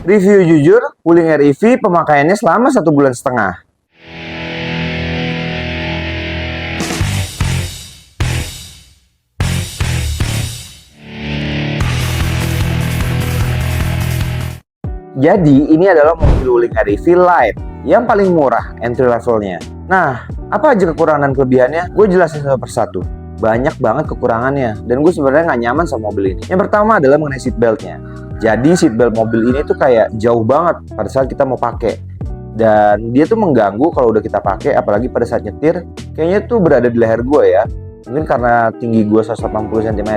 Review jujur, Wuling Air EV pemakaiannya selama 1,5 bulan. Jadi ini adalah mobil Wuling Air EV Lite yang paling murah entry levelnya. Nah, apa aja kekurangan dan kelebihannya? Gue jelasin satu persatu. Banyak banget kekurangannya dan gue sebenarnya nggak nyaman sama mobil ini. Yang pertama adalah mengenai seat beltnya. Jadi seat belt mobil ini tuh kayak jauh banget pada saat kita mau pakai, dan dia tuh mengganggu kalau udah kita pakai, apalagi pada saat nyetir. Kayaknya tuh berada di leher gue ya. Mungkin karena tinggi gue 180 cm,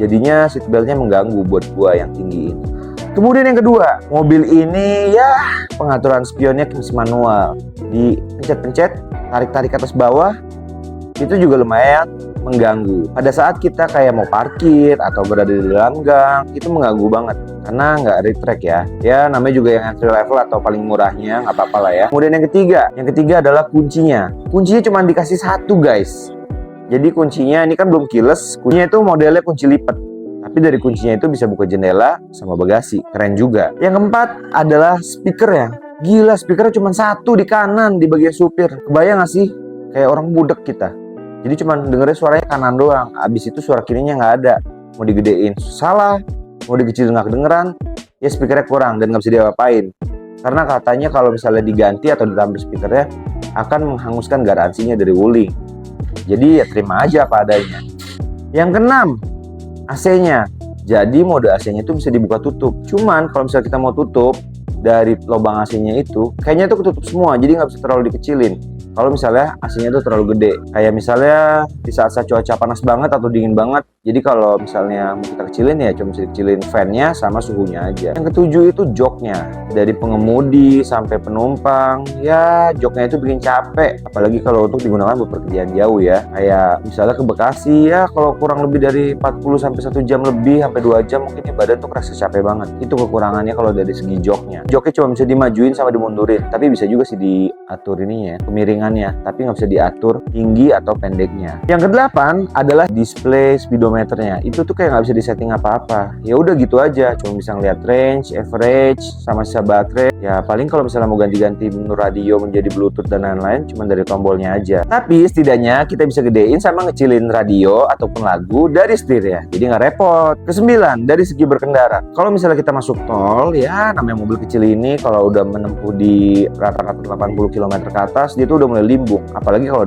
jadinya seat beltnya mengganggu buat gue yang tinggi ini. Kemudian yang kedua, mobil ini ya pengaturan spionnya masih manual. Dipencet-pencet, tarik-tarik ke atas bawah, itu juga lumayan mengganggu. Pada saat kita kayak mau parkir atau berada di dalam gang, itu mengganggu banget karena nggak retract ya. Ya namanya juga yang entry level atau paling murahnya, nggak apa-apa lah ya. Kemudian yang ketiga adalah kuncinya. Kuncinya cuma dikasih satu guys. Jadi kuncinya ini kan belum keyless. Kuncinya itu modelnya kunci lipat. Tapi dari kuncinya itu bisa buka jendela sama bagasi. Keren juga. Yang keempat adalah speakernya. Gila, speakernya cuma satu di kanan di bagian supir. Kebayang gak sih? Kayak orang budek kita. Jadi cuma dengerin suaranya kanan doang. Abis itu suara kirinya nggak ada. Mau digedein salah, mau dikecilin nggak kedengeran. Ya speakernya kurang dan nggak bisa diapa-apain. Karena katanya kalau misalnya diganti atau ditambah speakernya akan menghanguskan garansinya dari Wuling. Jadi ya terima aja apa adanya. Yang keenam, AC-nya. Jadi mode AC-nya itu bisa dibuka tutup. Cuman kalau misalnya kita mau tutup dari lubang AC-nya itu, kayaknya itu ketutup semua. Jadi nggak bisa terlalu dikecilin. Kalau misalnya AC-nya itu terlalu gede, kayak misalnya di saat cuaca panas banget atau dingin banget, jadi kalau misalnya mau kita kecilin ya cuma bisa dikecilin fan-nya sama suhunya aja. Yang ketujuh itu joknya, dari pengemudi sampai penumpang, ya joknya itu bikin capek, apalagi kalau untuk digunakan buat perjalanan jauh ya, kayak misalnya ke Bekasi ya, kalau kurang lebih dari 40 sampai 1 jam lebih sampai 2 jam mungkin ya badan tuh kerasa capek banget. Itu kekurangannya kalau dari segi joknya. Joknya cuma bisa dimajuin sama dimundurin, tapi bisa juga sih diatur ininya, kemiringan, tapi nggak bisa diatur tinggi atau pendeknya. Yang kedelapan adalah display speedometernya. Itu tuh kayak nggak bisa disetting apa-apa. Ya udah gitu aja, cuma bisa ngeliat range, average, sama sisa baterai. Ya paling kalau misalnya mau ganti-ganti menu radio menjadi Bluetooth dan lain-lain, cuma dari tombolnya aja. Tapi setidaknya kita bisa gedein sama ngecilin radio ataupun lagu dari setir ya. Jadi nggak repot. Kesembilan, dari segi berkendara. Kalau misalnya kita masuk tol, ya namanya mobil kecil ini kalau udah menempuh di rata-rata 80 km ke atas, dia tuh udah mulai limbung, apalagi kalau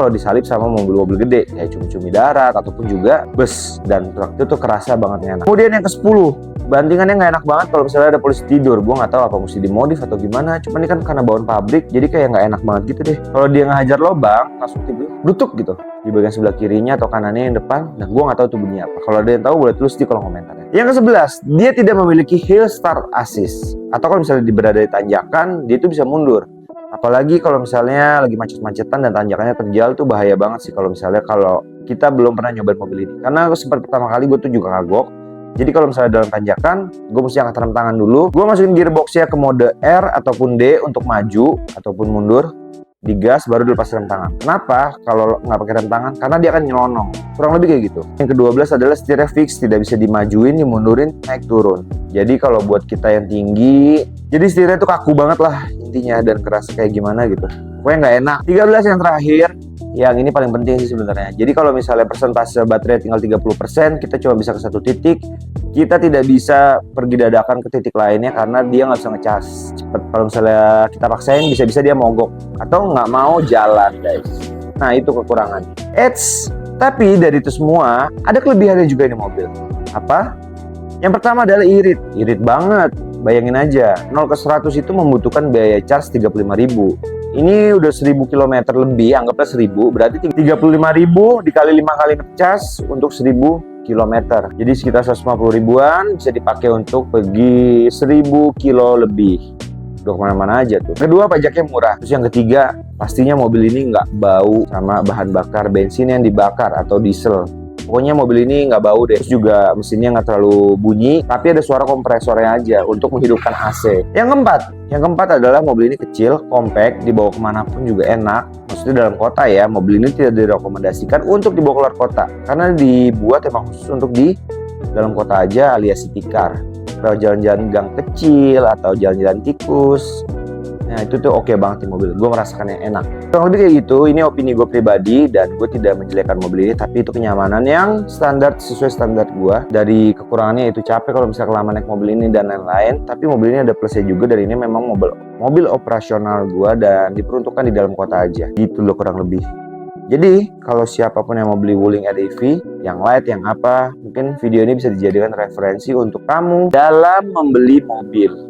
disalip sama mobil-mobil gede kayak cumi-cumi darat ataupun juga bus dan truk. Itu tuh kerasa banget enak. Kemudian yang ke-10, bantingannya nggak enak banget kalau misalnya ada polisi tidur. Gue nggak tahu apa mesti dimodif atau gimana, cuman ini kan karena bawaan pabrik jadi kayak nggak enak banget gitu deh. Kalau dia ngehajar lobang langsung tidur dutuk gitu di bagian sebelah kirinya atau kanannya yang depan. Nah gue nggak tahu tuh bunyi apa. Kalau ada yang tahu boleh tulis di kolom komentar ya. Yang ke-11, dia tidak memiliki hill start assist, atau kalau misalnya berada di tanjakan dia itu bisa mundur. Apalagi kalau misalnya lagi macet-macetan dan tanjakannya terjal, tuh bahaya banget sih kalau misalnya kalau kita belum pernah nyobain mobil ini. Karena seperti pertama kali gue tuh juga kagok. Jadi kalau misalnya dalam tanjakan, gue mesti angkat rem tangan dulu. Gue masukin gearboxnya ke mode R ataupun D untuk maju ataupun mundur. Digas baru dilepas rem tangan. Kenapa kalau nggak pakai rem tangan? Karena dia akan nyelonong. Kurang lebih kayak gitu. Yang ke-12 adalah setirnya fix, tidak bisa dimajuin, dimundurin, naik turun. Jadi kalau buat kita yang tinggi, jadi setirnya itu kaku banget lah intinya dan kerasa kayak gimana gitu. Pokoknya nggak enak. 13 yang terakhir, yang ini paling penting sih sebenarnya. Jadi kalau misalnya persentase baterai tinggal 30%, kita cuma bisa ke satu titik. Kita tidak bisa pergi dadakan ke titik lainnya karena dia nggak bisa ngecas cepet. Kalau misalnya kita paksain, bisa-bisa dia mogok atau nggak mau jalan guys. Nah itu kekurangan. Tapi dari itu semua ada kelebihannya juga ini mobil. Apa? Yang pertama adalah irit banget. Bayangin aja, 0 ke 100 itu membutuhkan biaya charge 35.000. Ini udah 1000 km lebih, anggaplah 1000, berarti 35.000 dikali 5 kali ngecas untuk 1000 km. Jadi sekitar 150 ribuan bisa dipakai untuk pergi 1000 kilo lebih. Udah kemana-mana aja tuh. Kedua, pajaknya murah. Terus yang ketiga, pastinya mobil ini nggak bau sama bahan bakar bensin yang dibakar atau diesel. Pokoknya mobil ini nggak bau deh. Terus juga mesinnya nggak terlalu bunyi, tapi ada suara kompresornya aja untuk menghidupkan AC. Yang keempat adalah mobil ini kecil, compact, dibawa kemanapun juga enak. Maksudnya dalam kota ya, mobil ini tidak direkomendasikan untuk dibawa keluar kota karena dibuat emang khusus untuk di dalam kota aja alias city car. lewat jalan-jalan gang kecil atau jalan-jalan tikus. Nah itu tuh oke banget nih mobil, gue merasakannya enak. Kurang lebih kayak gitu, ini opini gue pribadi dan gue tidak menjelekkan mobil ini, tapi itu kenyamanan yang standar, sesuai standar gue. Dari kekurangannya itu capek kalau misalnya kelamaan naik mobil ini dan lain-lain, tapi mobil ini ada plusnya juga, dari ini memang mobil operasional gue dan diperuntukkan di dalam kota aja. Gitu loh kurang lebih. Jadi kalau siapapun yang mau beli Wuling REV, yang light, yang apa, mungkin video ini bisa dijadikan referensi untuk kamu dalam membeli mobil.